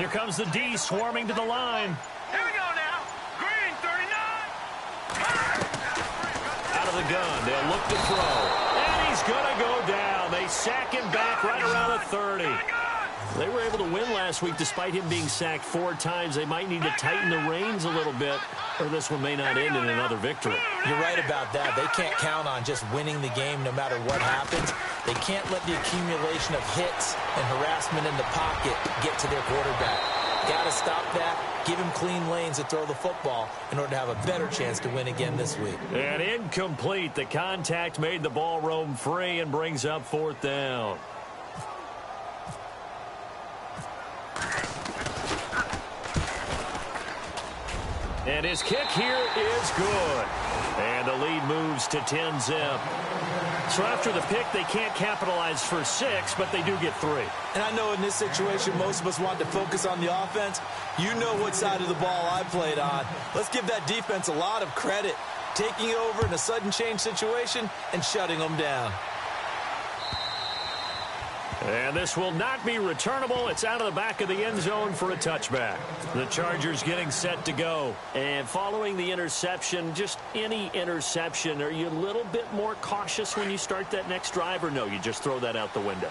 Here comes the D swarming to the line. Here we go now. Green, 39. Out of the gun. They'll look to throw. And he's going to go down. They sack him back right around the 30. They were able to win last week despite him being sacked 4 times. They might need to tighten the reins a little bit, or this one may not end in another victory. You're right about that. They can't count on just winning the game no matter what happens. They can't let the accumulation of hits and harassment in the pocket get to their quarterback. Got to stop that. Give him clean lanes to throw the football in order to have a better chance to win again this week. And incomplete. The contact made the ball roam free and brings up 4th down. And his kick here is good. And the lead moves to 10-zip. So after the pick, they can't capitalize for 6, but they do get 3. And I know in this situation, most of us want to focus on the offense. You know what side of the ball I played on. Let's give that defense a lot of credit. Taking it over in a sudden change situation and shutting them down. And this will not be returnable. It's out of the back of the end zone for a touchback. The Chargers getting set to go. And following the interception, just any interception, are you a little bit more cautious when you start that next drive, or no, you just throw that out the window?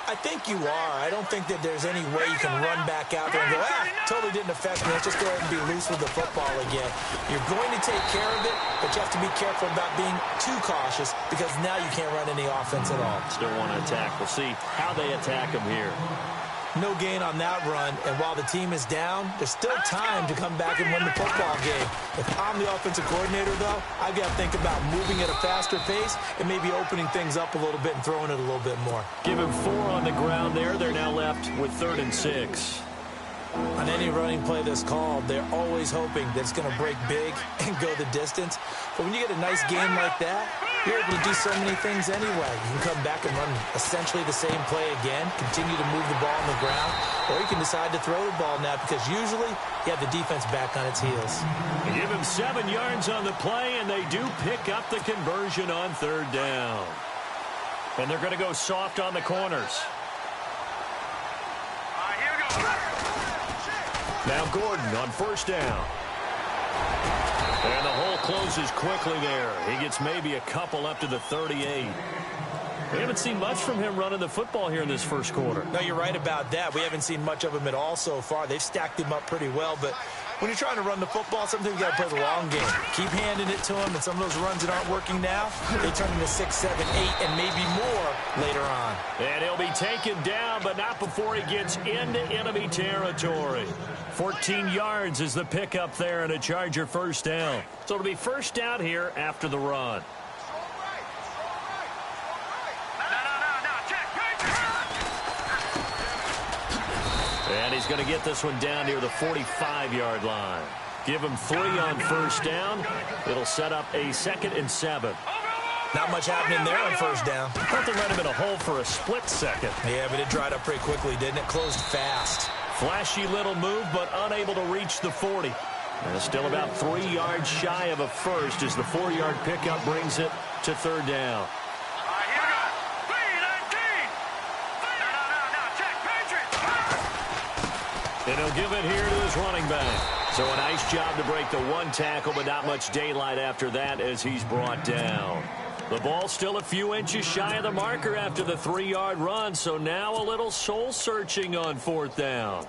I think you are. I don't think that there's any way you can run back out there and go, totally didn't affect me. Let's just go ahead and be loose with the football again. You're going to take care of it, but you have to be careful about being too cautious because now you can't run any offense at all. Still want to attack. We'll see how they attack him here. No gain on that run, and while the team is down, there's still time to come back and win the football game. If I'm the offensive coordinator, though, I've got to think about moving at a faster pace and maybe opening things up a little bit and throwing it a little bit more. Give him 4 on the ground there. They're now left with 3rd and 6. On any running play that's called, they're always hoping that it's going to break big and go the distance. But when you get a nice game like that, you're able to do so many things anyway. You can come back and run essentially the same play again, continue to move the ball on the ground, or you can decide to throw the ball now because usually you have the defense back on its heels. Give him 7 yards on the play, and they do pick up the conversion on 3rd down. And they're going to go soft on the corners. Now Gordon on 1st down. And the hole closes quickly there. He gets maybe a couple up to the 38. We haven't seen much from him running the football here in this first quarter. No, you're right about that. We haven't seen much of him at all so far. They've stacked him up pretty well, but when you're trying to run the football, sometimes you got to play the long game. Keep handing it to him, and some of those runs that aren't working now, they turn into 6, 7, 8, and maybe more later on. And he'll be taken down, but not before he gets into enemy territory. 14 yards is the pickup there, and a Charger 1st down. So it'll be 1st down here after the run. And he's going to get this one down near the 45-yard line. Give him 3 on 1st down. It'll set up a 2nd and 7. Not much happening there on 1st down. Thought they let him in a hole for a split second. Yeah, but it dried up pretty quickly, didn't it? Closed fast. Flashy little move, but unable to reach the 40. And still about 3 yards shy of a first as the 4-yard pickup brings it to 3rd down. And he'll give it here to his running back. So a nice job to break the 1 tackle, but not much daylight after that as he's brought down. The ball still a few inches shy of the marker after the 3-yard run, so now a little soul-searching on 4th down.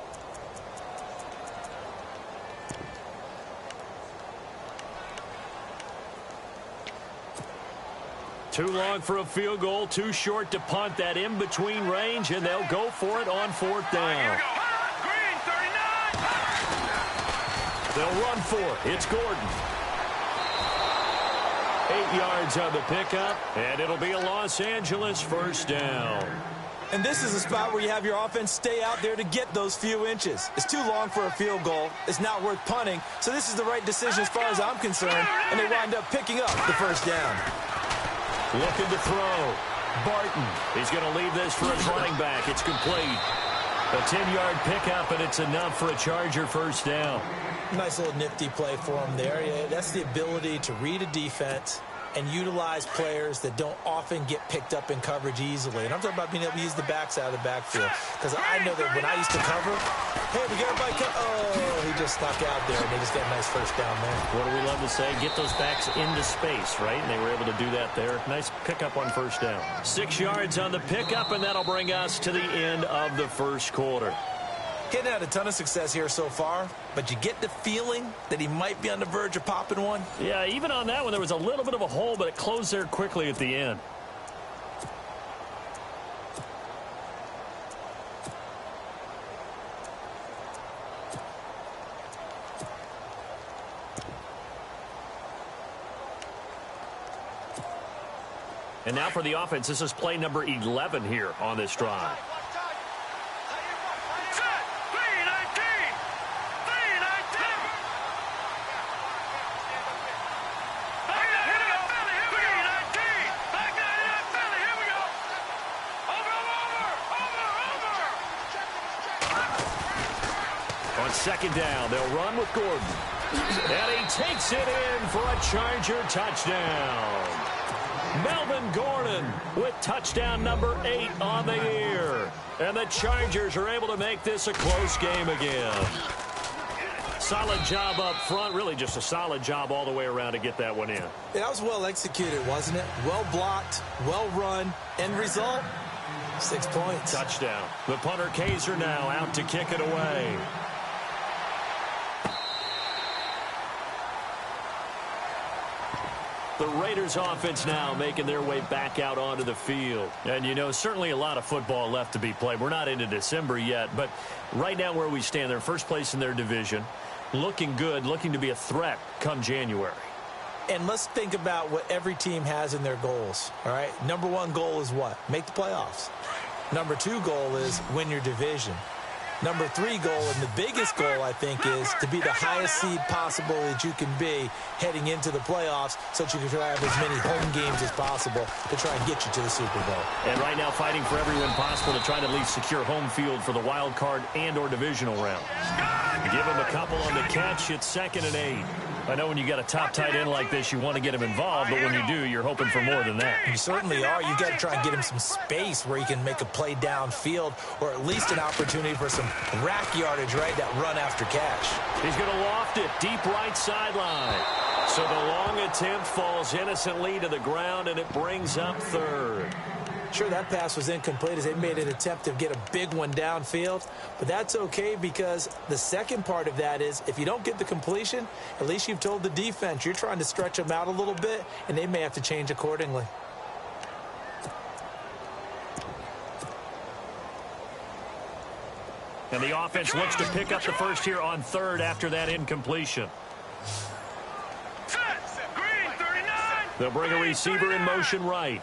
Too long for a field goal, too short to punt. That in-between range, and they'll go for it on 4th down. They'll run for it. It's Gordon. 8 yards on the pickup, and it'll be a Los Angeles 1st down. And this is a spot where you have your offense stay out there to get those few inches. It's too long for a field goal. It's not worth punting. So this is the right decision as far as I'm concerned, and they wind up picking up the 1st down. Looking to throw. Barton. He's going to leave this for his running back. It's complete. A 10-yard pickup, and it's enough for a Charger 1st down. Nice little nifty play for him there. Yeah, that's the ability to read a defense and utilize players that don't often get picked up in coverage easily. And I'm talking about being able to use the backs out of the backfield. Because I know that when I used to cover, hey, we got everybody oh, he just snuck out there, and they just got a nice first down there. What do we love to say? Get those backs into space, right? And they were able to do that there. Nice pickup on first down. 6 yards on the pickup, and that'll bring us to the end of the first quarter. Hitting had a ton of success here so far, but you get the feeling that he might be on the verge of popping one. Yeah, even on that one, there was a little bit of a hole, but it closed there quickly at the end. And now for the offense, this is play number 11 here on this drive. On second down, they'll run with Gordon. And he takes it in for a Charger touchdown. Melvin Gordon with touchdown number 8 on the year. And the Chargers are able to make this a close game again. Solid job up front. Really just a solid job all the way around to get that one in. That was well executed, wasn't it? Well blocked, well run. End result, 6 points. Touchdown. The punter Kaiser now out to kick it away. The Raiders offense now making their way back out onto the field. And, you know, certainly a lot of football left to be played. We're not into December yet, but right now where we stand, they're first place in their division. Looking good, looking to be a threat come January. And let's think about what every team has in their goals, all right? Number 1 goal is what? Make the playoffs. Number 2 goal is win your division. Number 3 goal, and the biggest goal, I think, is to be the highest seed possible that you can be heading into the playoffs so that you can try to have as many home games as possible to try and get you to the Super Bowl. And right now fighting for every win possible to try to at least secure home field for the wild card and or divisional round. Give him a couple on the catch. It's 2nd and 8. I know when you got a top tight end like this, you want to get him involved, but when you do, you're hoping for more than that. You certainly are. You got to try and get him some space where he can make a play downfield or at least an opportunity for some rack yardage, right, that run after catch. He's going to loft it deep right sideline. So the long attempt falls innocently to the ground, and it brings up 3rd. Sure, that pass was incomplete as they made an attempt to get a big one downfield, but that's okay because the second part of that is if you don't get the completion, at least you've told the defense you're trying to stretch them out a little bit, and they may have to change accordingly. And the offense looks to pick up the first here on 3rd after that incompletion. They'll bring a receiver in motion right.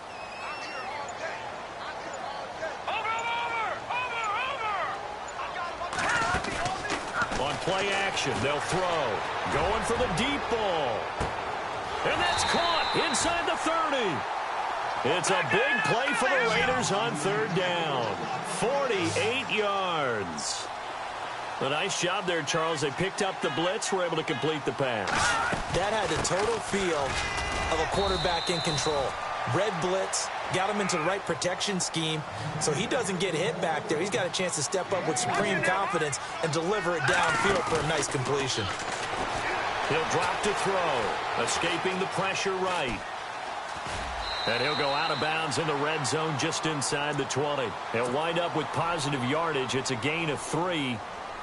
Play action. They'll throw. Going for the deep ball. And that's caught inside the 30. It's a big play for the Raiders on 3rd down. 48 yards. A nice job there, Charles. They picked up the blitz, were able to complete the pass. That had the total feel of a quarterback in control. Red blitz, got him into the right protection scheme, so he doesn't get hit back there. He's got a chance to step up with supreme confidence and deliver it downfield for a nice completion. He'll drop to throw, escaping the pressure right. And he'll go out of bounds in the red zone just inside the 20. He'll wind up with positive yardage. It's a gain of 3,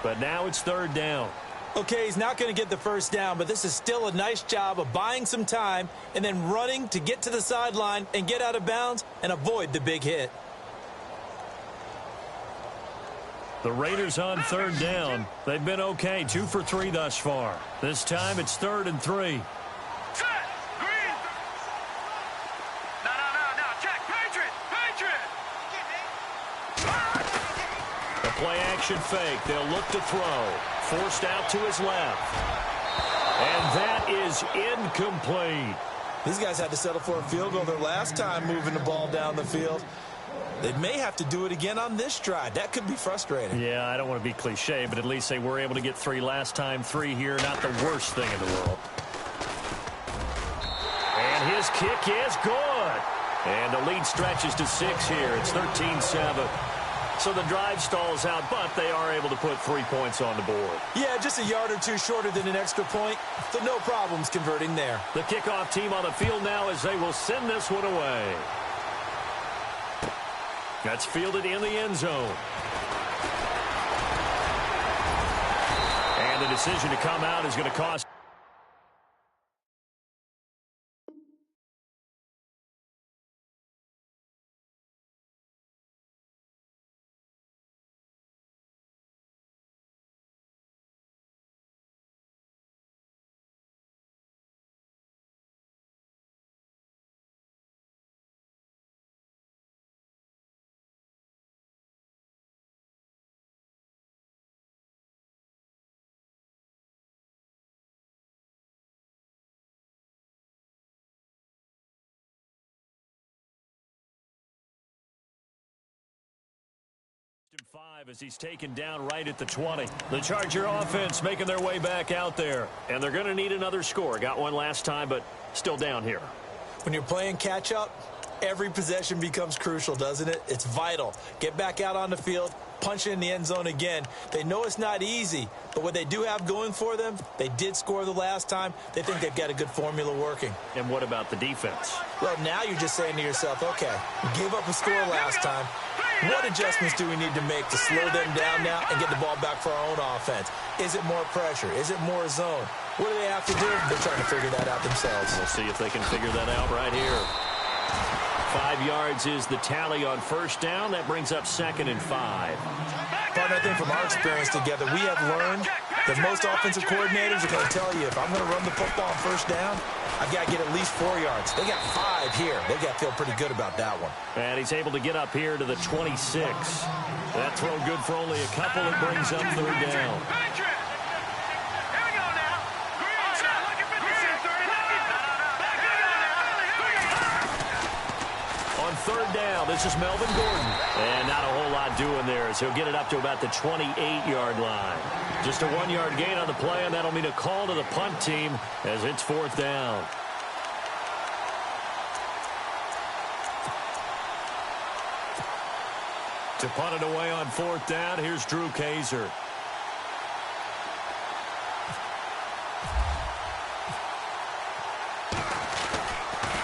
but now it's 3rd down. Okay, he's not going to get the first down, but this is still a nice job of buying some time and then running to get to the sideline and get out of bounds and avoid the big hit. The Raiders on 3rd down. They've been okay, 2 for 3 thus far. This time it's 3rd and 3. No, check. Patriot. A play action fake. They'll look to throw. Forced out to his left. And that is incomplete. These guys had to settle for a field goal their last time moving the ball down the field. They may have to do it again on this drive. That could be frustrating. Yeah, I don't want to be cliche, but at least they were able to get 3 last time. 3 here, not the worst thing in the world. And his kick is good. And the lead stretches to 6 here. It's 13-7. So the drive stalls out, but they are able to put 3 points on the board. Yeah, just a yard or two shorter than an extra point, so no problems converting there. The kickoff team on the field now as they will send this one away. That's fielded in the end zone. And the decision to come out is going to cost. Five as he's taken down right at the 20. The Charger offense making their way back out there. And they're going to need another score. Got one last time, but still down here. When you're playing catch-up, every possession becomes crucial, doesn't it? It's vital. Get back out on the field, punch it in the end zone again. They know it's not easy, but what they do have going for them, they did score the last time. They think they've got a good formula working. And what about the defense? Well, now you're just saying to yourself, okay, we gave up a score last time. What adjustments do we need to make to slow them down now and get the ball back for our own offense? Is it more pressure? Is it more zone? What do they have to do? They're trying to figure that out themselves. We'll see if they can figure that out right here. 5 yards is the tally on first down. That brings up 2nd and 5. But I think from our experience together, we have learned that most offensive coordinators are going to tell you, if I'm going to run the football on first down, I've got to get at least 4 yards. They got 5 here. They've got to feel pretty good about that one. And he's able to get up here to the 26. That throw good for only a couple. It brings up 3rd down. On 3rd down, this is Melvin Gordon. And not a whole lot doing there as he'll get it up to about the 28-yard line. Just a 1-yard gain on the play, and that'll mean a call to the punt team as it's 4th down. To punt it away on 4th down, here's Drew Kaiser.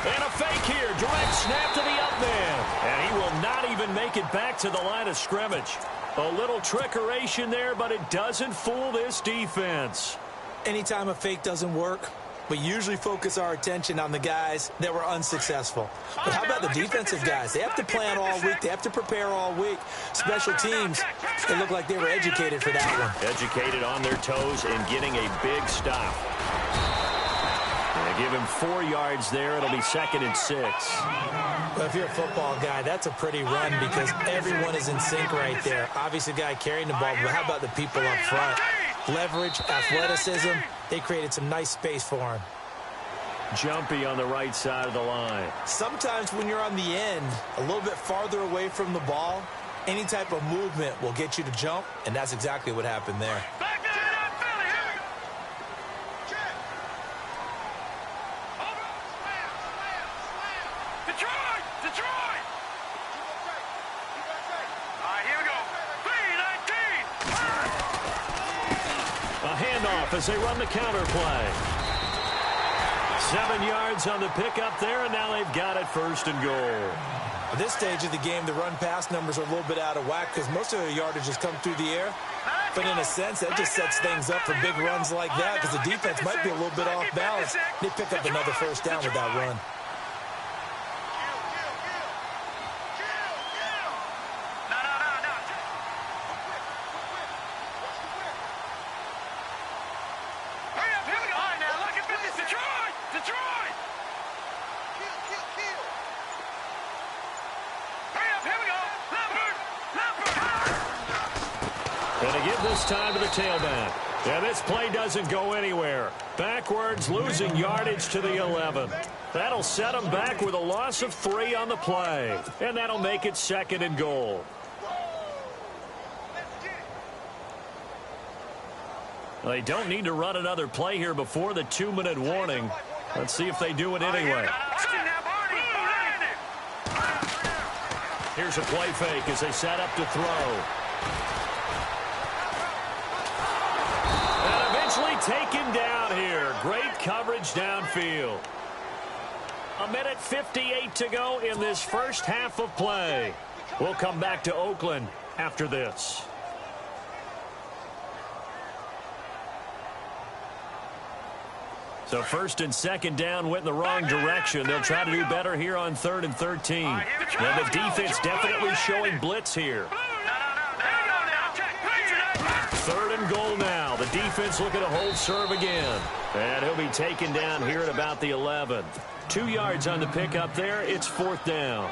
And a fake here. Direct snap to the up man. And he will not even make it back to the line of scrimmage. A little trickeration there, but it doesn't fool this defense. Anytime a fake doesn't work, we usually focus our attention on the guys that were unsuccessful. But how about the defensive guys? They have to plan all week. They have to prepare all week. Special teams, they look like they were educated for that one. Educated on their toes and getting a big stop. They give him 4 yards there. It'll be 2nd and 6. Well, if you're a football guy, that's a pretty run because everyone is in sync right there. Obviously, the guy carrying the ball, but how about the people up front? Leverage, athleticism, they created some nice space for him. Jumpy on the right side of the line. Sometimes when you're on the end, a little bit farther away from the ball, any type of movement will get you to jump, and that's exactly what happened there. As they run the counter play. 7 yards on the pickup there, and now they've got it 1st and goal. At this stage of the game, the run-pass numbers are a little bit out of whack because most of the yardage has come through the air. But in a sense, that just sets things up for big runs like that because the defense might be a little bit off balance. They pick up another 1st down with that run. Time to the tailback. And this play doesn't go anywhere. Backwards, losing yardage to the 11. That'll set them back with a loss of 3 on the play. And that'll make it 2nd and goal. They don't need to run another play here before the 2-minute warning. Let's see if they do it anyway. Here's a play fake as they set up to throw. And eventually taken down here. Great coverage downfield. 1:58 to go in this first half of play. We'll come back to Oakland after this. So first and second down went in the wrong direction. They'll try to do better here on 3rd and 13. Now the defense definitely showing blitz here. 3rd and goal now. The defense looking to hold serve again. And he'll be taken down here at about the 11. 2 yards on the pickup there. It's 4th down.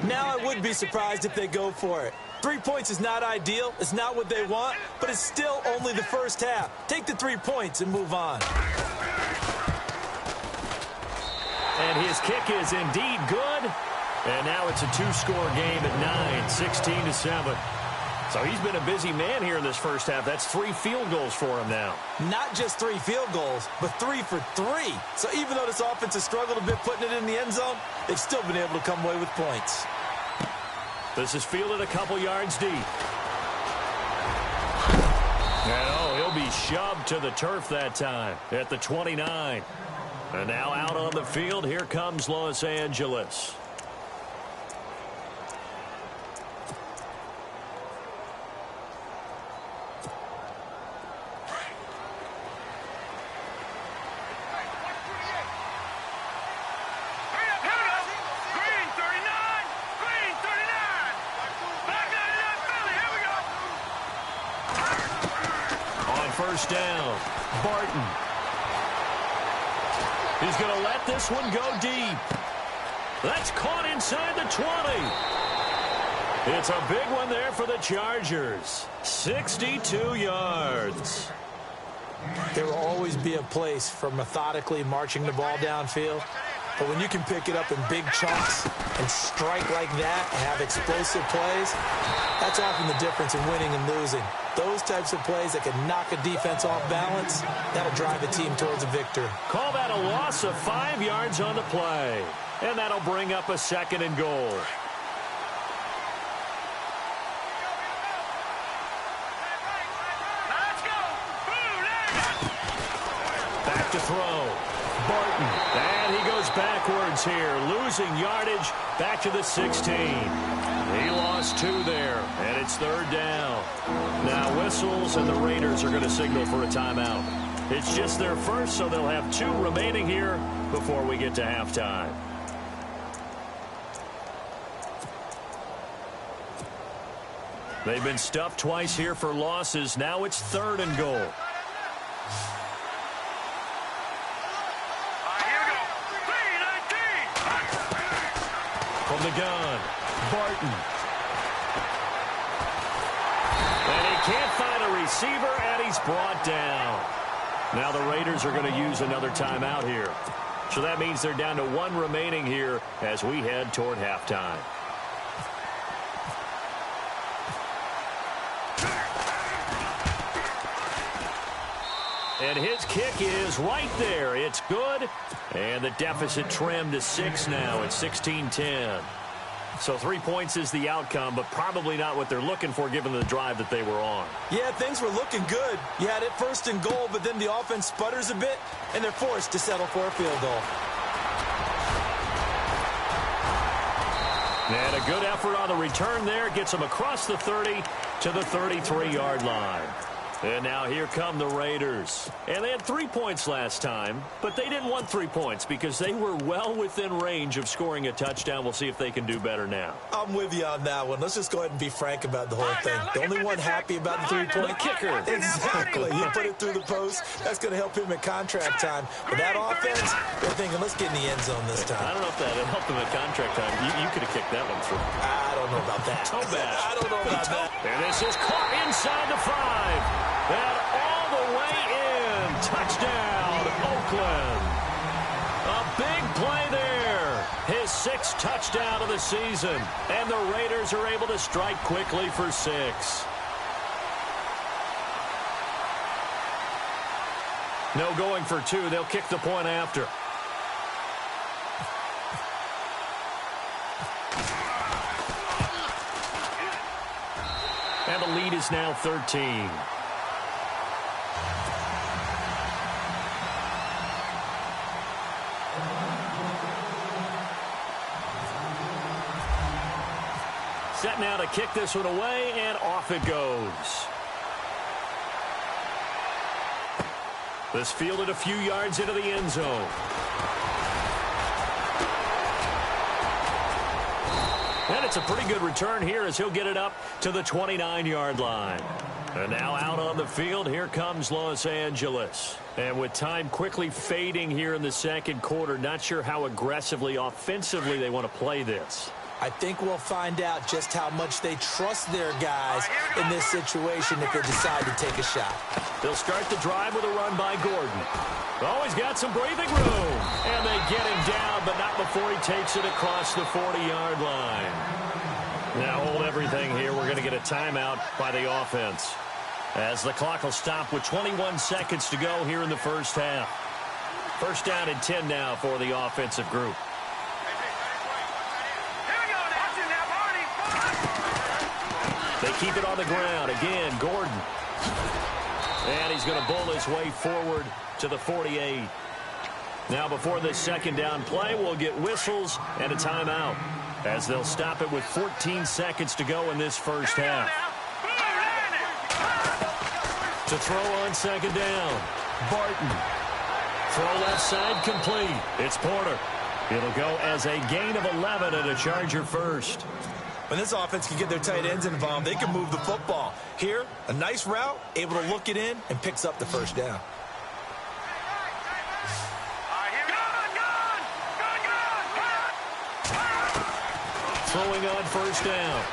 Now I would be surprised if they go for it. 3 points is not ideal. It's not what they want, but it's still only the first half. Take the 3 points and move on. And his kick is indeed good. And now it's a 2-score game at 9, 16-7. So he's been a busy man here in this first half. That's 3 field goals for him now. Not just 3 field goals, but 3 for 3. So even though this offense has struggled a bit putting it in the end zone, they've still been able to come away with points. This is fielded a couple yards deep. And he'll be shoved to the turf that time at the 29. And now out on the field, here comes Los Angeles. First down, Barton. He's going to let this one go deep. That's caught inside the 20. It's a big one there for the Chargers. 62 yards. There will always be a place for methodically marching the ball downfield. But when you can pick it up in big chunks and strike like that and have explosive plays, that's often the difference in winning and losing. Those types of plays that can knock a defense off balance, that'll drive a team towards a victory. Call that a loss of 5 yards on the play. And that'll bring up a 2nd and goal. Back to throw. Barton. And he goes backwards here, losing yardage back to the 16. He lost 2 there, and it's 3rd down. Now whistles, and the Raiders are going to signal for a timeout. It's just their first, so they'll have 2 remaining here before we get to halftime. They've been stuffed twice here for losses. Now it's 3rd and goal. From the gun, Barton. And he can't find a receiver, and he's brought down. Now the Raiders are going to use another timeout here. So that means they're down to 1 remaining here as we head toward halftime. And his kick is right there. It's good. And the deficit trimmed to 6 now at 16-10. So 3 points is the outcome, but probably not what they're looking for given the drive that they were on. Yeah, things were looking good. You had it 1st and goal, but then the offense sputters a bit, and they're forced to settle for a field goal. And a good effort on the return there. Gets them across the 30 to the 33-yard line. And now here come the Raiders. And they had 3 points last time, but they didn't want 3 points because they were well within range of scoring a touchdown. We'll see if they can do better now. I'm with you on that one. Let's just go ahead and be frank about the whole thing. The only one happy about the 3-point kicker. Exactly. He put it through the post. That's going to help him at contract time. But that offense, they're thinking, let's get in the end zone this time. I don't know if that helped him at contract time. You could have kicked that one through. I don't know about that. Toe bash. I don't know about that. And this is caught inside the 5. And all the way in. Touchdown, Oakland. A big play there. His 6th touchdown of the season. And the Raiders are able to strike quickly for 6. No going for 2. They'll kick the point after. is now 13. Set now to kick this one away, and off it goes. This fielded a few yards into the end zone. And it's a pretty good return here as he'll get it up to the 29-yard line. And now out on the field, here comes Los Angeles. And with time quickly fading here in the second quarter, not sure how aggressively, offensively they want to play this. I think we'll find out just how much they trust their guys in this situation if they decide to take a shot. They'll start the drive with a run by Gordon. Always got some breathing room. And they get him down, but not before he takes it across the 40-yard line. Now hold everything here. We're going to get a timeout by the offense, as the clock will stop with 21 seconds to go here in the first half. First down and 10 now for the offensive group. They keep it on the ground. Again, Gordon. And he's going to bull his way forward to the 48. Now before this second down play, we'll get whistles and a timeout, as they'll stop it with 14 seconds to go in this first half. To throw on second down, Barton. Throw left side complete. It's Porter. It'll go as a gain of 11 and a Charger first. When this offense can get their tight ends involved, they can move the football. Here, a nice route, able to look it in, and picks up the first down. Throwing on first down,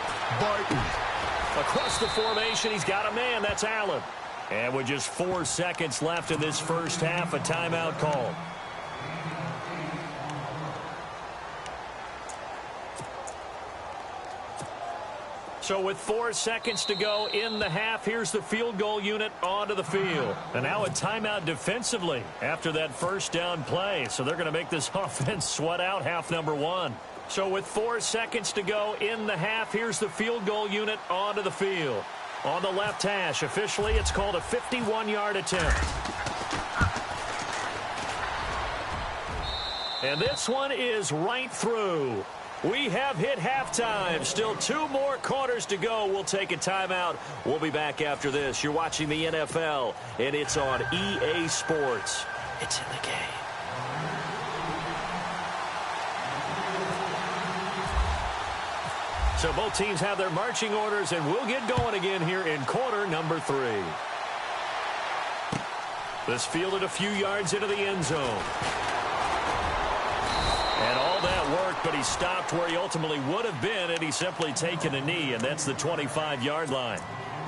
Barton. Across the formation, he's got a man. That's Allen. And with just 4 seconds left in this first half, a timeout call. So with 4 seconds to go in the half, here's the field goal unit onto the field. And now a timeout defensively after that first down play. So they're going to make this offense sweat out half number one. So with 4 seconds to go in the half, here's the field goal unit onto the field. On the left hash, officially it's called a 51-yard attempt. And this one is right through. We have hit halftime. Still 2 more quarters to go. We'll take a timeout. We'll be back after this. You're watching the NFL, and it's on EA Sports. It's in the game. So both teams have their marching orders, and we'll get going again here in quarter number 3. This fielded a few yards into the end zone. And all that work, but he stopped where he ultimately would have been had he simply taken a knee, and that's the 25-yard line.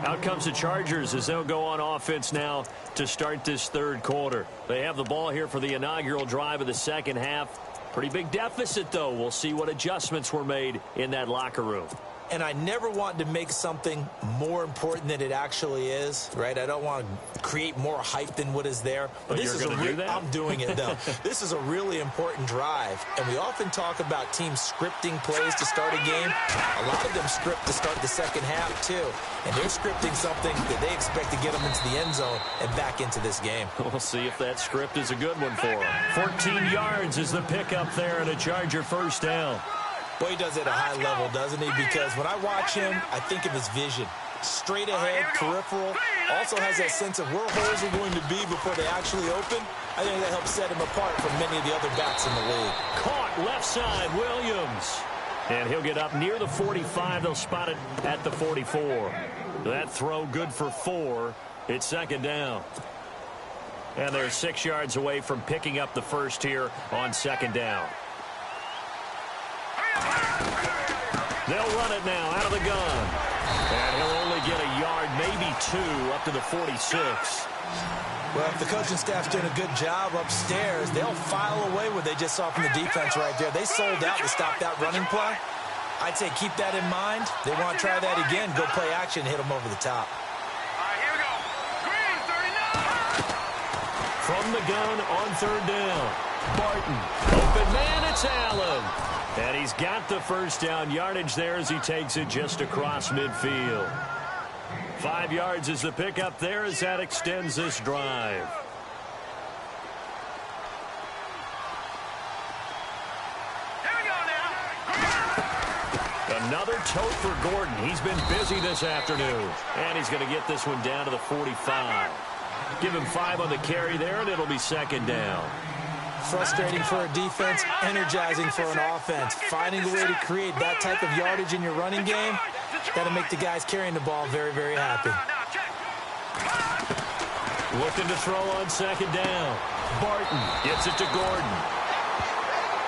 Out comes the Chargers as they'll go on offense now to start this third quarter. They have the ball here for the inaugural drive of the second half. Pretty big deficit, though. We'll see what adjustments were made in that locker room. And I never want to make something more important than it actually is, right? I don't want to create more hype than what is there. But this is I'm doing it, though. This is a really important drive. And we often talk about teams scripting plays to start a game. A lot of them script to start the second half, too. And they're scripting something that they expect to get them into the end zone and back into this game. We'll see if that script is a good one for them. 14 yards is the pickup there and a Charger first down. Boy, he does it at a high level, doesn't he? Because when I watch him, I think of his vision. Straight ahead, peripheral. Also has that sense of where holes are going to be before they actually open. I think that helps set him apart from many of the other backs in the league. Caught left side, Williams. And he'll get up near the 45. They'll spot it at the 44. That throw good for 4. It's second down. And they're 6 yards away from picking up the first here on second down. They'll run it now out of the gun. And he'll only get a yard, maybe 2, up to the 46. Well, if the coaching staff's doing a good job upstairs, they'll file away what they just saw from the defense right there. They sold out to stop that running play. I'd say keep that in mind. They want to try that again. Go play action, hit them over the top. Here we go. Green, 39. From the gun on third down. Barton. Open man, it's Allen. And he's got the first down yardage there as he takes it just across midfield. 5 yards is the pickup there as that extends this drive. Another tote for Gordon. He's been busy this afternoon. And he's going to get this one down to the 45. Give him 5 on the carry there, and it'll be second down. Frustrating for a defense, energizing for an offense. Finding a way to create that type of yardage in your running game, that'll make the guys carrying the ball very, very happy. Looking to throw on second down. Barton gets it to Gordon.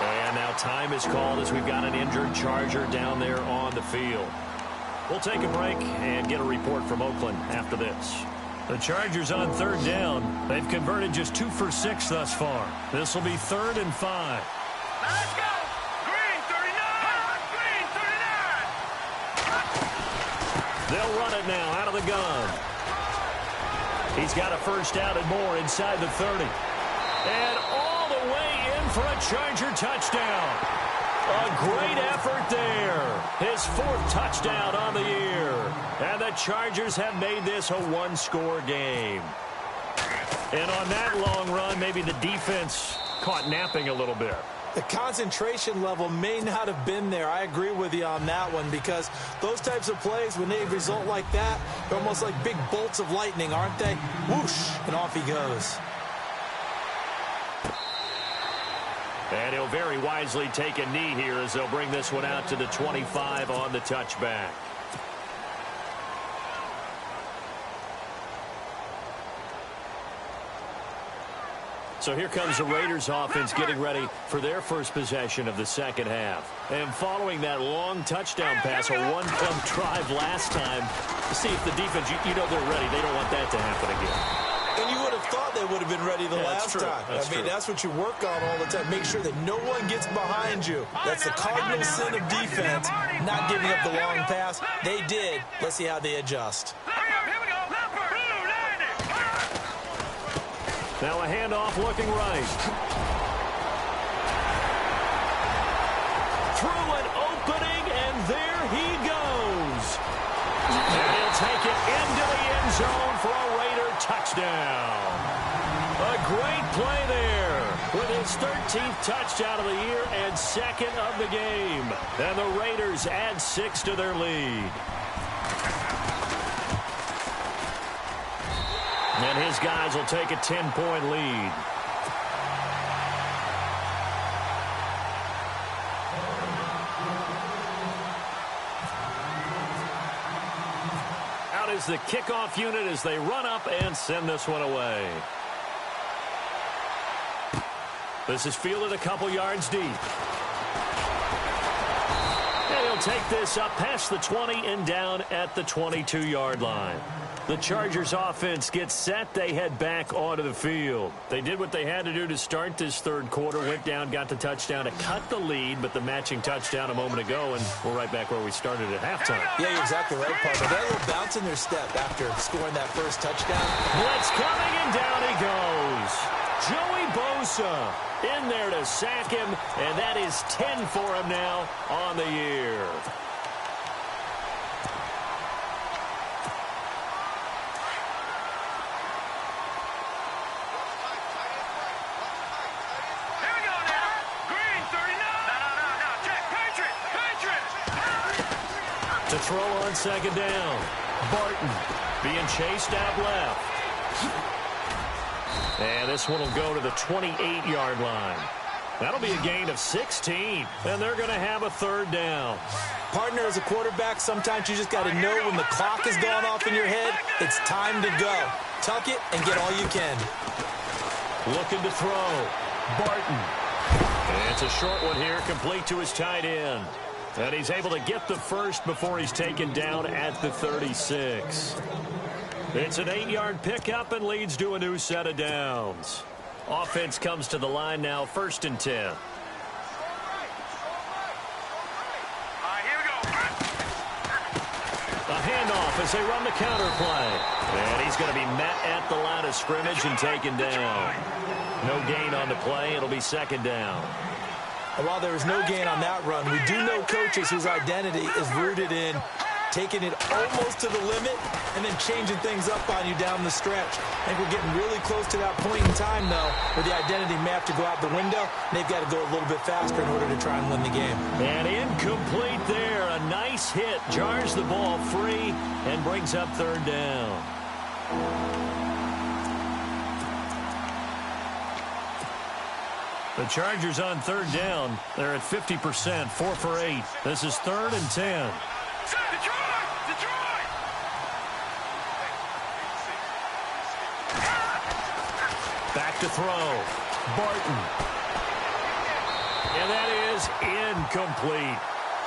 And now time is called as we've got an injured Charger down there on the field. We'll take a break and get a report from Oakland after this. The Chargers on third down. They've converted just 2 for 6 thus far. This will be 3rd and 5. Let's go! Green 39! Green 39! They'll run it now out of the gun. He's got a first down and more inside the 30. And all the way in for a Charger touchdown. A great effort there. His 4th touchdown on the year. And the Chargers have made this a 1-score game. And on that long run, maybe the defense caught napping a little bit. The concentration level may not have been there. I agree with you on that one because those types of plays, when they result like that, they're almost like big bolts of lightning, aren't they? Whoosh, and off he goes. And he'll very wisely take a knee here as they'll bring this one out to the 25 on the touchback. So here comes the Raiders offense getting ready for their first possession of the second half. And following that long touchdown pass, a one-play drive last time, to see if the defense, you know they're ready. They don't want that to happen again. And you would have thought they would have been ready the last time. That's what you work on all the time. Make sure that no one gets behind you. That's the cardinal sin of defense, not giving up the long pass. They did. Let's see how they adjust. Now a handoff looking right. Through an opening, and there he goes. And he'll take it into the end zone for a Raider touchdown. A great play there with his 13th touchdown of the year and 2nd of the game. And the Raiders add 6 to their lead. And his guys will take a 10-point lead. Out is the kickoff unit as they run up and send this one away. This is fielded a couple yards deep. And he'll take this up past the 20 and down at the 22-yard line. The Chargers offense gets set. They head back onto the field. They did what they had to do to start this third quarter. Went down, got the touchdown to cut the lead, but the matching touchdown a moment ago, and we're right back where we started at halftime. Yeah, you're exactly right, partner. They had a little bounce in their step after scoring that first touchdown. Blitz coming, and down he goes. Joey Bosa in there to sack him, and that is 10 for him now on the year. To throw on second down. Barton being chased out left. And this one will go to the 28-yard line. That'll be a gain of 16. And they're going to have a third down. Partner, as a quarterback, sometimes you just got to know when the clock has gone off in your head, it's time to go. Tuck it and get all you can. Looking to throw. Barton. And it's a short one here, complete to his tight end. And he's able to get the first before he's taken down at the 36. It's an 8-yard pickup and leads to a new set of downs. Offense comes to the line now, 1st and 10. Here we go. A handoff as they run the counter play. And he's going to be met at the line of scrimmage and taken down. No gain on the play. It'll be 2nd down. And while there is no gain on that run, we do know coaches whose identity is rooted in taking it almost to the limit and then changing things up on you down the stretch. I think we're getting really close to that point in time, though, where the identity may have to go out the window, and they've got to go a little bit faster in order to try and win the game. And incomplete there. A nice hit. Jars the ball free and brings up third down. The Chargers on third down. They're at 50%, 4 for 8. This is 3rd and 10. Back to throw. Barton. And that is incomplete.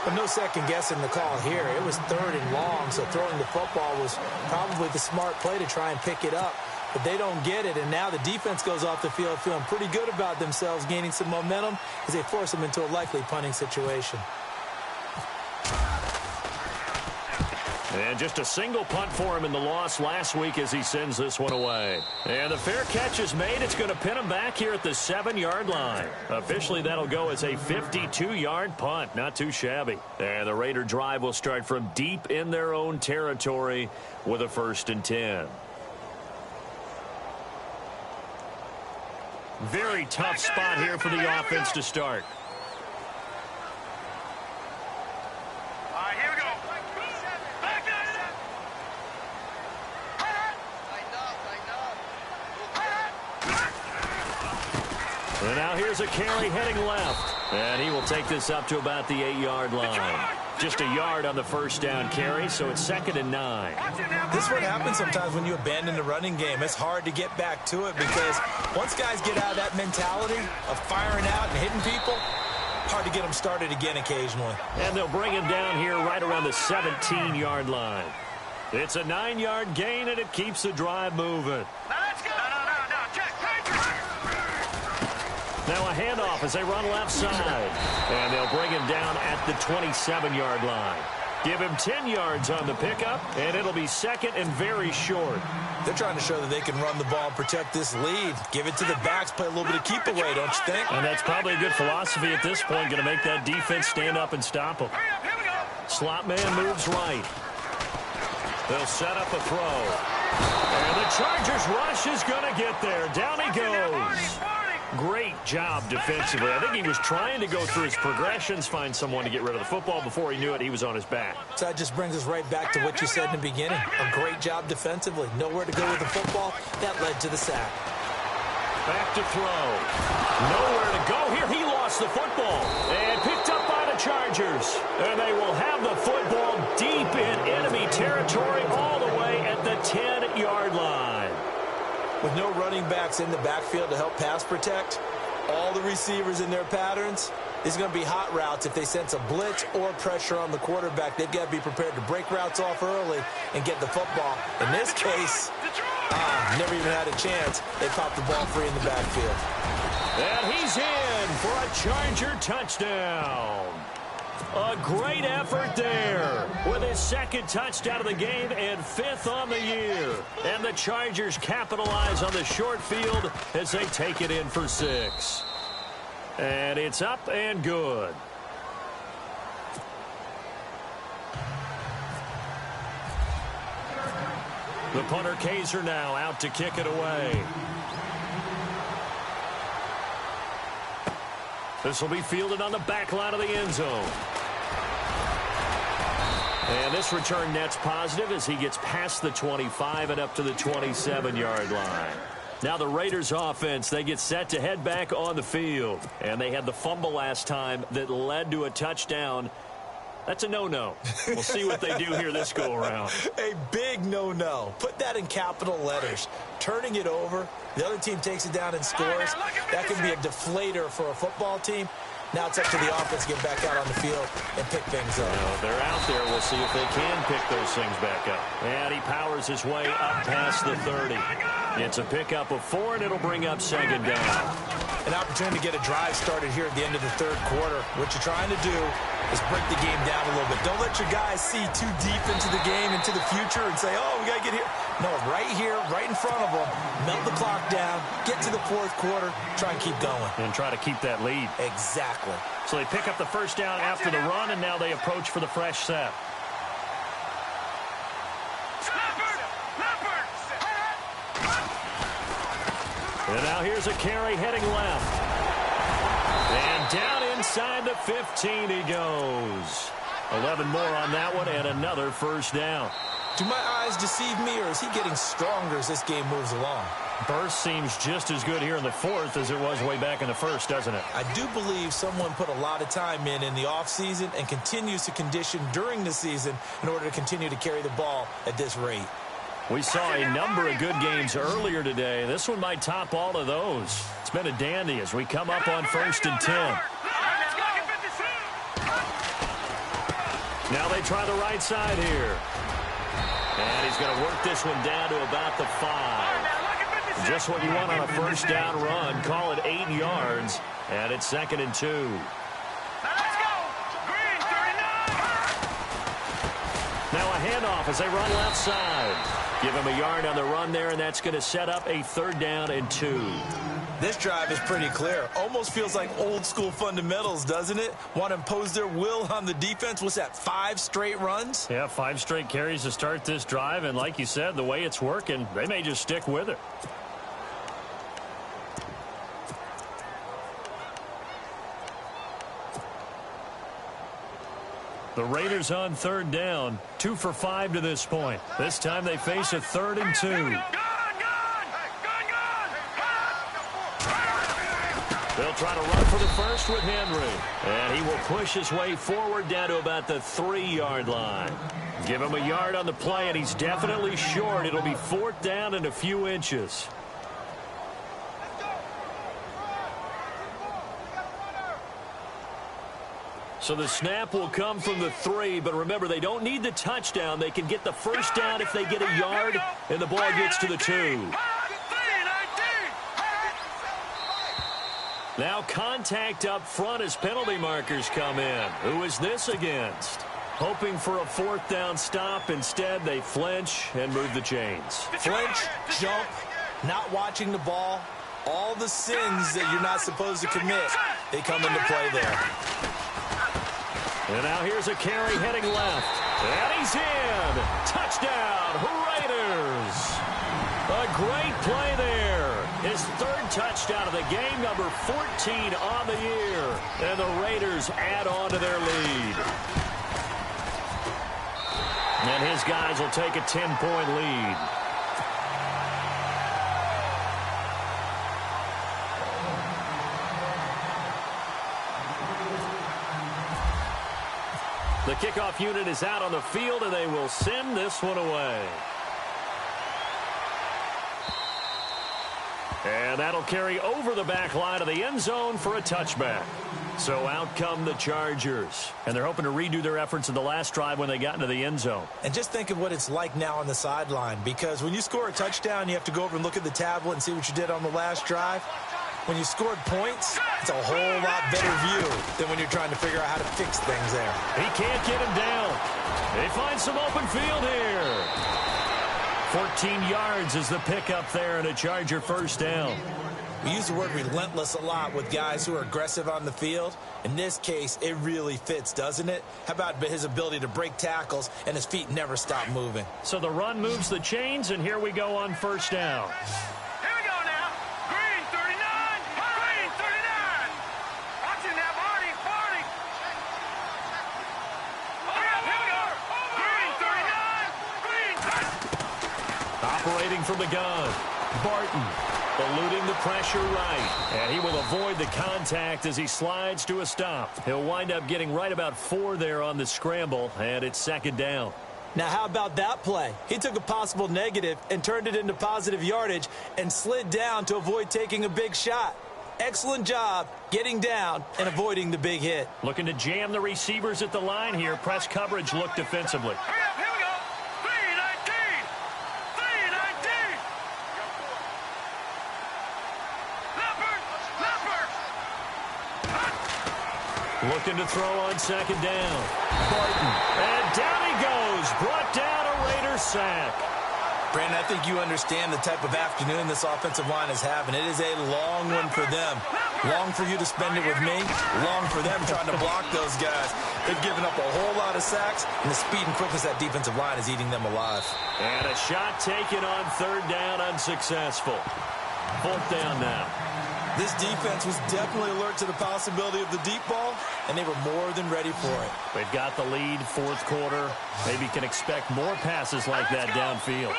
But no second guessing the call here. It was 3rd and long, so throwing the football was probably the smart play to try and pick it up. But they don't get it, and now the defense goes off the field feeling pretty good about themselves, gaining some momentum as they force them into a likely punting situation. And just a single punt for him in the loss last week as he sends this one away. And the fair catch is made. It's going to pin him back here at the 7-yard line. Officially, that'll go as a 52-yard punt. Not too shabby. And the Raider drive will start from deep in their own territory with a 1st and 10. Very tough spot here for the offense to start. All right, here we go. Back And now here's a carry heading left. And he will take this up to about the 8-yard line. Just a yard on the first down carry, so it's 2nd and 9. This is what happens sometimes when you abandon the running game. It's hard to get back to it because once guys get out of that mentality of firing out and hitting people, hard to get them started again occasionally. And they'll bring him down here right around the 17-yard line. It's a 9-yard gain, and it keeps the drive moving. Now let's go. No, check. Now a handoff as they run left side. And they'll bring him down at the 27-yard line. Give him 10 yards on the pickup, and it'll be 2nd and very short. They're trying to show that they can run the ball and protect this lead. Give it to the backs, play a little bit of keep away, don't you think? And that's probably a good philosophy at this point, going to make that defense stand up and stop them. Here we go. Slot man moves right. They'll set up a throw. And the Chargers rush is going to get there. Down he goes. Great job defensively. I think he was trying to go through his progressions, find someone to get rid of the football. Before he knew it, he was on his back. So that just brings us right back to what you said in the beginning. A great job defensively. Nowhere to go with the football. That led to the sack. Back to throw. Nowhere to go here. He lost the football. And picked up by the Chargers. And they will have the football deep in enemy territory all the way at the 10-yard line. With no running backs in the backfield to help pass protect, all the receivers in their patterns, these are going to be hot routes. If they sense a blitz or pressure on the quarterback, they've got to be prepared to break routes off early and get the football. In this case, never even had a chance. They popped the ball free in the backfield. And he's in for a Charger touchdown. A great effort there with his 2nd touchdown of the game and 5th on the year. And the Chargers capitalize on the short field as they take it in for 6. And it's up and good. The punter Kaiser now out to kick it away. This will be fielded on the back line of the end zone. And this return net's positive as he gets past the 25 and up to the 27-yard line. Now the Raiders offense, they get set to head back on the field. And they had the fumble last time that led to a touchdown. That's a no-no. We'll see what they do here this go-around. A big no-no. Put that in capital letters. Turning it over, the other team takes it down and scores. That can be a deflator for a football team. Now it's up to the offense to get back out on the field and pick things up. Well, they're out there. We'll see if they can pick those things back up. And he powers his way up past the 30. It's a pickup of 4, and it'll bring up 2nd down. An opportunity to get a drive started here at the end of the 3rd quarter. What you're trying to do is break the game down a little bit. Don't let your guys see too deep into the game, into the future, and say, oh, we got to get here. No, right here, right in front of them, melt the clock down, get to the 4th quarter, try and keep going. And try to keep that lead. Exactly. So they pick up the first down after the run, and now they approach for the fresh set. And now here's a carry heading left. And down inside the 15 he goes. 11 more on that one and another first down. Do my eyes deceive me, or is he getting stronger as this game moves along? Burst seems just as good here in the fourth as it was way back in the first, doesn't it? I do believe someone put a lot of time in the offseason and continues to condition during the season in order to continue to carry the ball at this rate. We saw a number of good games earlier today. This one might top all of those. It's been a dandy as we come up on 1st and 10. Now they try the right side here. And he's going to work this one down to about the 5. Just what you want on a first down run. Call it 8 yards. And it's 2nd and 2. Let's go. Green, 39. Now a handoff as they run left side. Give him a yard on the run there, and that's going to set up a 3rd down and 2. This drive is pretty clear. Almost feels like old school fundamentals, doesn't it? Want to impose their will on the defense. What's that, 5 straight runs? Yeah, 5 straight carries to start this drive, and like you said, the way it's working, they may just stick with it. The Raiders on 3rd down, 2 for 5 to this point. This time they face a 3rd and 2. They'll try to run for the first with Henry. And he will push his way forward down to about the 3-yard line. Give him a yard on the play, and he's definitely short. It'll be 4th down and a few inches. So the snap will come from the 3, but remember, they don't need the touchdown. They can get the first down if they get a yard, and the ball gets to the 2. Now contact up front as penalty markers come in. Who is this against? Hoping for a 4th down stop. Instead, they flinch and move the chains. Flinch, jump, not watching the ball. All the sins that you're not supposed to commit, they come into play there. And now here's a carry heading left. And he's in. Touchdown, Raiders. A great play there. His 3rd touchdown of the game, number 14 on the year. And the Raiders add on to their lead. And his guys will take a 10-point lead. The kickoff unit is out on the field, and they will send this one away. And that'll carry over the back line of the end zone for a touchback. So out come the Chargers. And they're hoping to redo their efforts in the last drive when they got into the end zone. And just think of what it's like now on the sideline, because when you score a touchdown, you have to go over and look at the tablet and see what you did on the last drive. When you scored points, it's a whole lot better view than when you're trying to figure out how to fix things there. He can't get him down. They find some open field here. 14 yards is the pickup there, and a Charger first down. We use the word relentless a lot with guys who are aggressive on the field. In this case, it really fits, doesn't it? How about his ability to break tackles and his feet never stop moving? So the run moves the chains, and here we go on first down. Here we go now. Green, 39. Green, 39. Watching that party. Here we go. Green, 39. Green. Operating from the gun. Barton eluding the pressure right. And he will avoid the contact as he slides to a stop. He'll wind up getting right about 4 there on the scramble, and it's 2nd down. Now, how about that play? He took a possible negative and turned it into positive yardage and slid down to avoid taking a big shot. Excellent job getting down and avoiding the big hit. Looking to jam the receivers at the line here. Press coverage look defensively. Here we go. 319. 319. Leopard. Looking to throw on 2nd down. Barton. And down he goes. Brought down a Raider sack. Brandon, I think you understand the type of afternoon this offensive line is having. It is a long one for them. Long for you to spend it with me. Long for them trying to block those guys. They've given up a whole lot of sacks, and the speed and quickness of that defensive line is eating them alive. And a shot taken on 3rd down, unsuccessful. 4th down now. This defense was definitely alert to the possibility of the deep ball, and they were more than ready for it. They've got the lead, 4th quarter. Maybe can expect more passes like that downfield.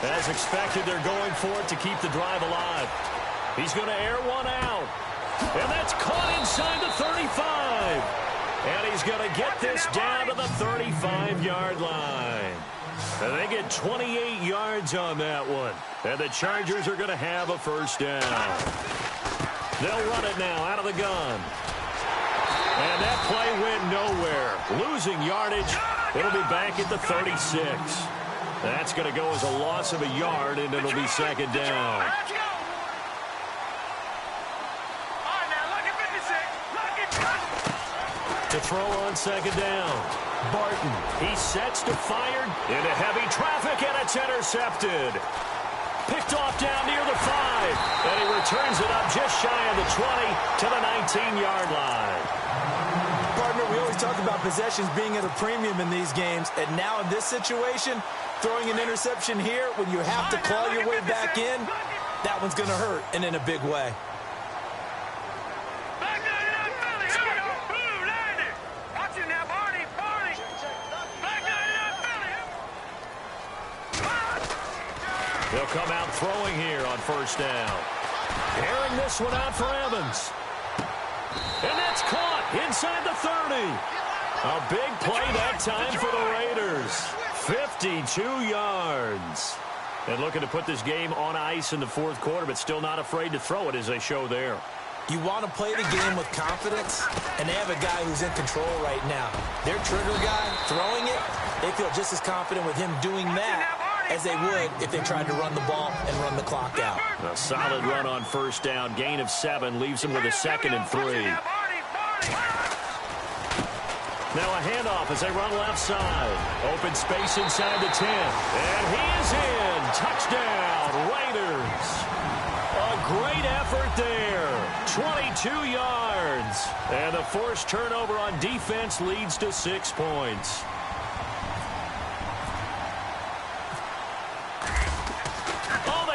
As expected, they're going for it to keep the drive alive. He's going to air one out. And that's caught inside the 35. And he's going to get this down to the 35-yard line. And they get 28 yards on that one. And the Chargers are going to have a 1st down. They'll run it now out of the gun. And that play went nowhere. Losing yardage. It'll be back at the 36. That's going to go as a loss of a yard, and it'll be 2nd down. To throw on 2nd down. Barton, he sets to fire into heavy traffic, and it's intercepted. Picked off down near the 5, and he returns it up just shy of the 20 to the 19-yard line. Partner, we always talk about possessions being at a premium in these games, and now in this situation, throwing an interception here when you have to claw your way back in, that one's going to hurt, and in a big way. They'll come out throwing here on 1st down. Airing this one out for Evans. And that's caught inside the 30. A big play that time for the Raiders. 52 yards. And looking to put this game on ice in the 4th quarter, but still not afraid to throw it as they show there. You want to play the game with confidence, and they have a guy who's in control right now. Their trigger guy throwing it, they feel just as confident with him doing that as they would if they tried to run the ball and run the clock out. A solid run on 1st down. Gain of 7 leaves him with a 2nd and 3. Now a handoff as they run left side. Open space inside the 10. And he is in. Touchdown, Raiders. A great effort there. 22 yards. And the forced turnover on defense leads to 6 points.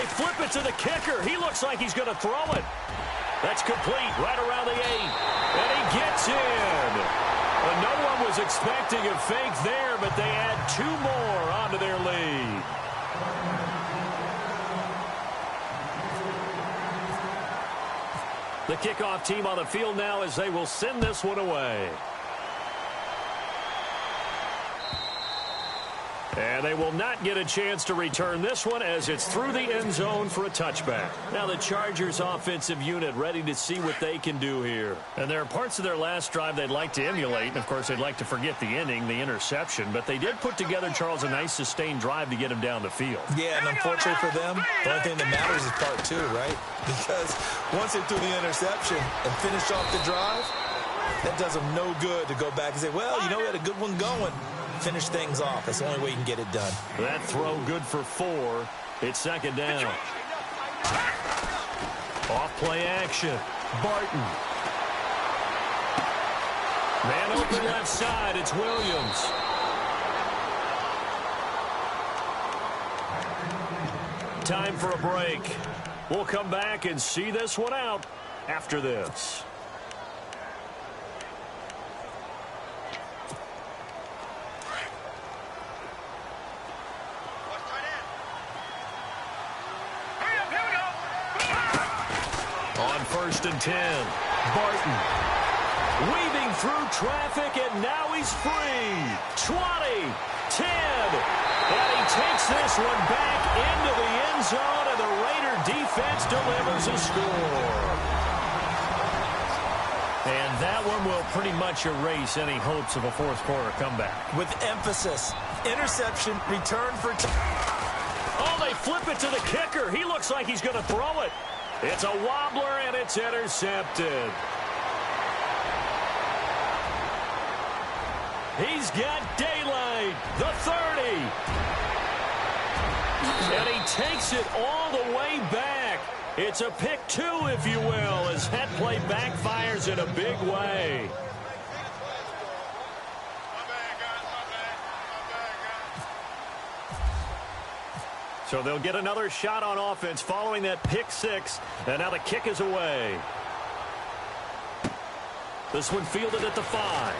Flip it to the kicker. He looks like he's going to throw it. That's complete right around the 8. And he gets in. And no one was expecting a fake there, but they add 2 more onto their lead. The kickoff team on the field now as they will send this one away. And they will not get a chance to return this one as it's through the end zone for a touchback. Now the Chargers offensive unit ready to see what they can do here. And there are parts of their last drive they'd like to emulate. And, of course, they'd like to forget the inning, the interception. But they did put together, Charles, a nice sustained drive to get him down the field. Yeah, and unfortunately for them, the only thing that matters is part 2, right? Because once they threw the interception and finished off the drive, that does them no good to go back and say, well, you know, we had a good one going. Finish things off. That's the only way you can get it done. That throw good for 4. It's 2nd down. Off play action. Barton. Man open left side. It's Williams. Time for a break. We'll come back and see this one out after this. On 1st and 10, Barton weaving through traffic, and now he's free. 20, 10, and he takes this one back into the end zone, and the Raider defense delivers a score. And that one will pretty much erase any hopes of a 4th quarter comeback. With emphasis, interception, return for... Oh, they flip it to the kicker. He looks like he's going to throw it. It's a wobbler, and it's intercepted. He's got daylight, the 30. And he takes it all the way back. It's a pick 2, if you will, as that play backfires in a big way. So they'll get another shot on offense following that pick six. And now the kick is away. This one fielded at the 5.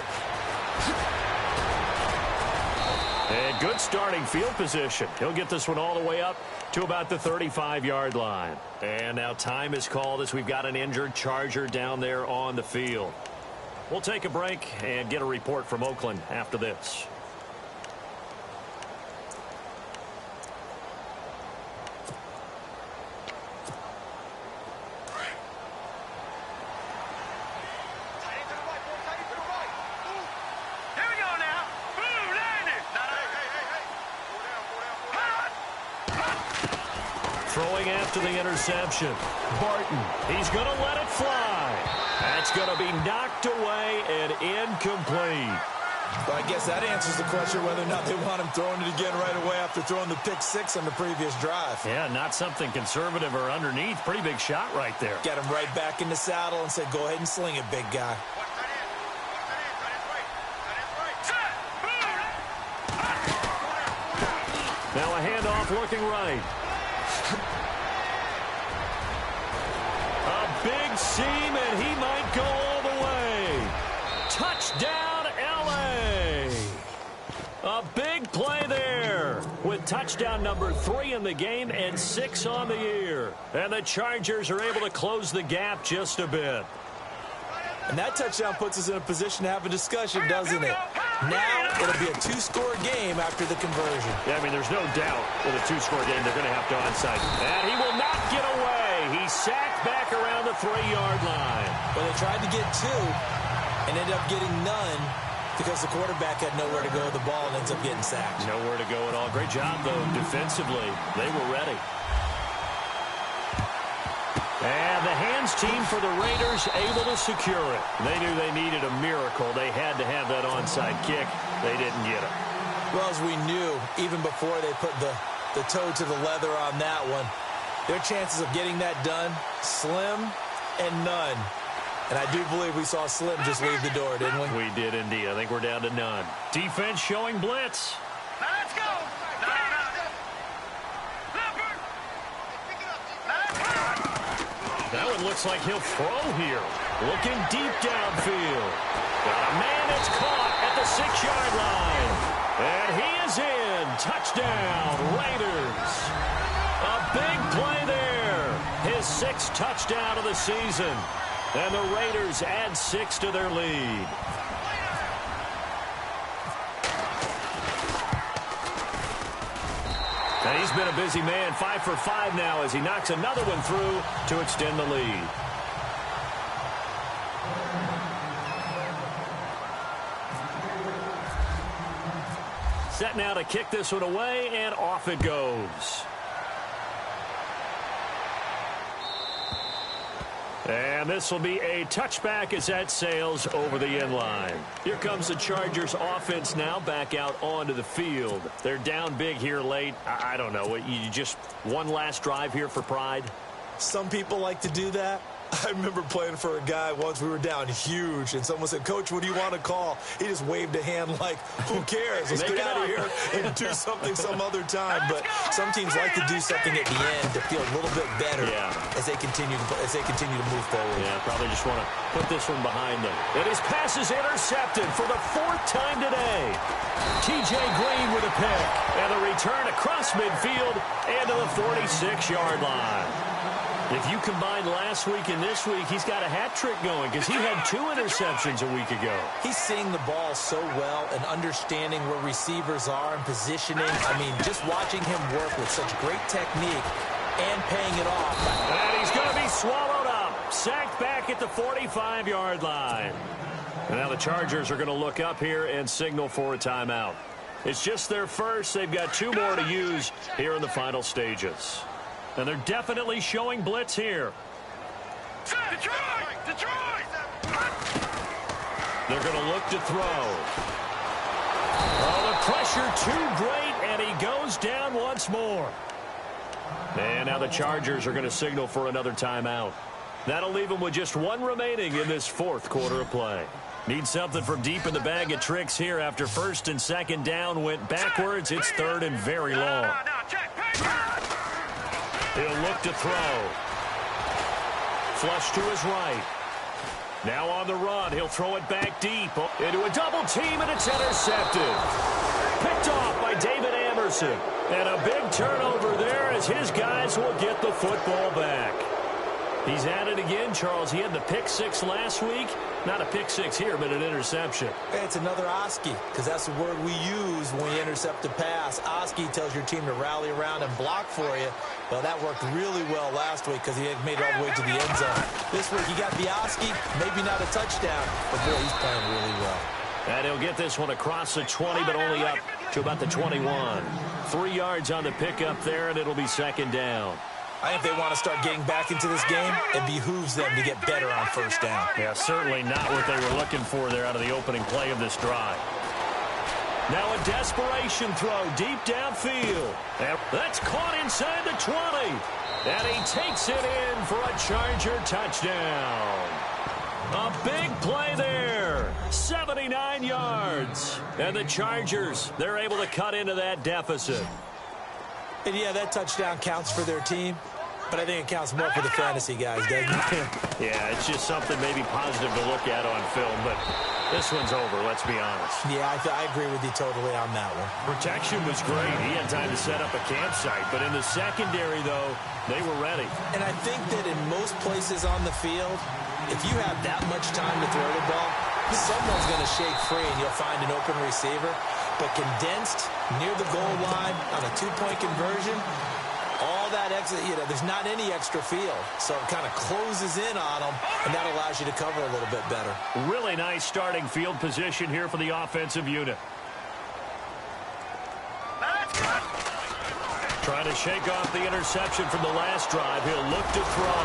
And good starting field position. He'll get this one all the way up to about the 35-yard line. And now time is called as we've got an injured Charger down there on the field. We'll take a break and get a report from Oakland after this. Throwing after the interception. Barton, he's going to let it fly. That's going to be knocked away and incomplete. Well, I guess that answers the question whether or not they want him throwing it again right away after throwing the pick six on the previous drive. Yeah, not something conservative or underneath. Pretty big shot right there. Get him right back in the saddle and say, go ahead and sling it, big guy. Now a handoff looking right. A big seam, and he might go all the way. Touchdown, L.A. A big play there with touchdown number 3 in the game and 6 on the year. And the Chargers are able to close the gap just a bit. And that touchdown puts us in a position to have a discussion, doesn't it? Now it'll be a 2-score game after the conversion. Yeah, I mean, there's no doubt with a 2-score game they're going to have to onside. And he will not get away. He sacked back around the 3-yard line. Well, they tried to get 2 and ended up getting none because the quarterback had nowhere to go with the ball and ends up getting sacked. Nowhere to go at all. Great job, though, defensively. They were ready. And the hands team for the Raiders able to secure it. They knew they needed a miracle. They had to have that onside kick. They didn't get it. Well, as we knew, even before they put the toe to the leather on that one, their chances of getting that done, slim and none. And I do believe we saw Slim just leave the door, didn't we? We did indeed. I think we're down to none. Defense showing blitz. Let's go. That one looks like he'll throw here. Looking deep downfield. Got a man that's caught at the 6-yard line. And he is in. Touchdown, Raiders. A big play there. His 6th touchdown of the season. And the Raiders add 6 to their lead. And he's been a busy man, 5 for 5 now as he knocks another one through to extend the lead. Set now to kick this one away, and off it goes. And this will be a touchback as that sails over the end line. Here comes the Chargers offense now back out onto the field. They're down big here late. I don't know. You just one last drive here for pride? Some people like to do that. I remember playing for a guy once. We were down huge, and someone said, "Coach, what do you want to call?" He just waved a hand like, who cares? Let's get out of here and do something some other time. But some teams like to do something at the end to feel a little bit better as they continue to move forward. Yeah, probably just want to put this one behind them. And his pass is intercepted for the 4th time today. T.J. Green with a pick. And the return across midfield and to the 46-yard line. If you combine last week and this week, he's got a hat trick going because he had 2 interceptions a week ago. He's seeing the ball so well and understanding where receivers are and positioning. I mean, just watching him work with such great technique and paying it off. And he's going to be swallowed up. Sacked back at the 45-yard line. And now the Chargers are going to look up here and signal for a timeout. It's just their first. They've got 2 more to use here in the final stages. And they're definitely showing blitz here. Detroit! They're going to look to throw. Oh, the pressure too great, and he goes down once more. And now the Chargers are going to signal for another timeout. That'll leave them with just 1 remaining in this 4th quarter of play. Need something from deep in the bag of tricks here after 1st and 2nd down went backwards. It's 3rd and very long. Check. He'll look to throw. Flush to his right. Now on the run, he'll throw it back deep into a double team, and it's intercepted. Picked off by David Amerson. And a big turnover there as his guys will get the football back. He's at it again, Charles. He had the pick six last week. Not a pick six here, but an interception. Hey, it's another Oski, because that's the word we use when we intercept a pass. Oski tells your team to rally around and block for you. Well, that worked really well last week because he had made it all the way to the end zone. This week, he got the Oski, maybe not a touchdown, but boy, he's playing really well. And he'll get this one across the 20, but only up to about the 21. 3 yards on the pickup there, and it'll be second down. I think they want to start getting back into this game. It behooves them to get better on first down. Yeah, certainly not what they were looking for there out of the opening play of this drive. Now a desperation throw deep downfield. And that's caught inside the 20. And he takes it in for a Charger touchdown. A big play there. 79 yards. And the Chargers, they're able to cut into that deficit. And yeah, that touchdown counts for their team, but I think it counts more for the fantasy guys, doesn't it? Yeah, it's just something maybe positive to look at on film, but this one's over, let's be honest. Yeah, I agree with you totally on that one. Protection was great. He had time to set up a campsite, but in the secondary, though, they were ready. And I think that in most places on the field, if you have that much time to throw the ball, someone's going to shake free and you'll find an open receiver. But condensed near the goal line on a two-point conversion, all that extra, there's not any extra field. So it kind of closes in on them, and that allows you to cover a little bit better. Really nice starting field position here for the offensive unit. Trying to shake off the interception from the last drive. He'll look to throw.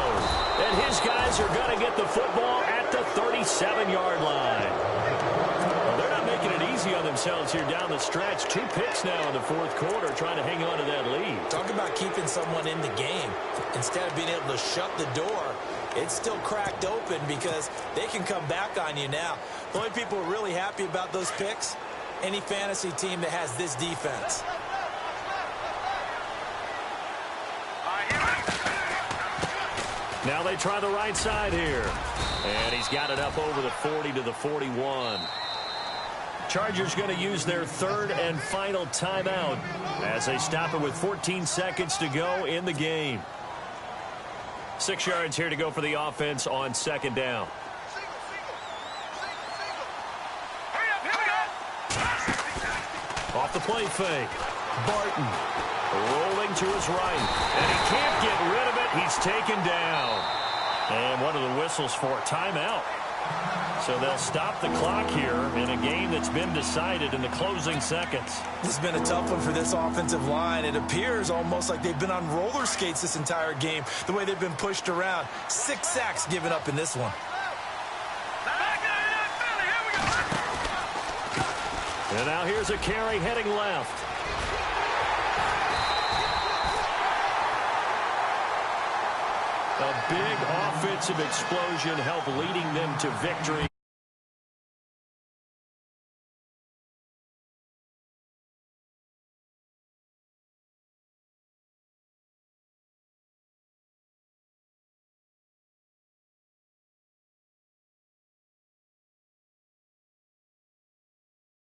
And his guys are going to get the football at the 37-yard line. On themselves here down the stretch. 2 picks now in the fourth quarter, trying to hang on to that lead. Talk about keeping someone in the game. Instead of being able to shut the door, it's still cracked open because they can come back on you now. The only people who are really happy about those picks, any fantasy team that has this defense. Now they try the right side here. And he's got it up over the 40 to the 41. Chargers going to use their third and final timeout as they stop it with 14 seconds to go in the game. 6 yards here to go for the offense on second down. Off the play fake. Barton rolling to his right. And he can't get rid of it. He's taken down. And one of the whistles for a timeout. So they'll stop the clock here in a game that's been decided in the closing seconds. This has been a tough one for this offensive line. It appears almost like they've been on roller skates this entire game, the way they've been pushed around. 6 sacks given up in this one. And now here's a carry heading left. A big offensive explosion helped leading them to victory.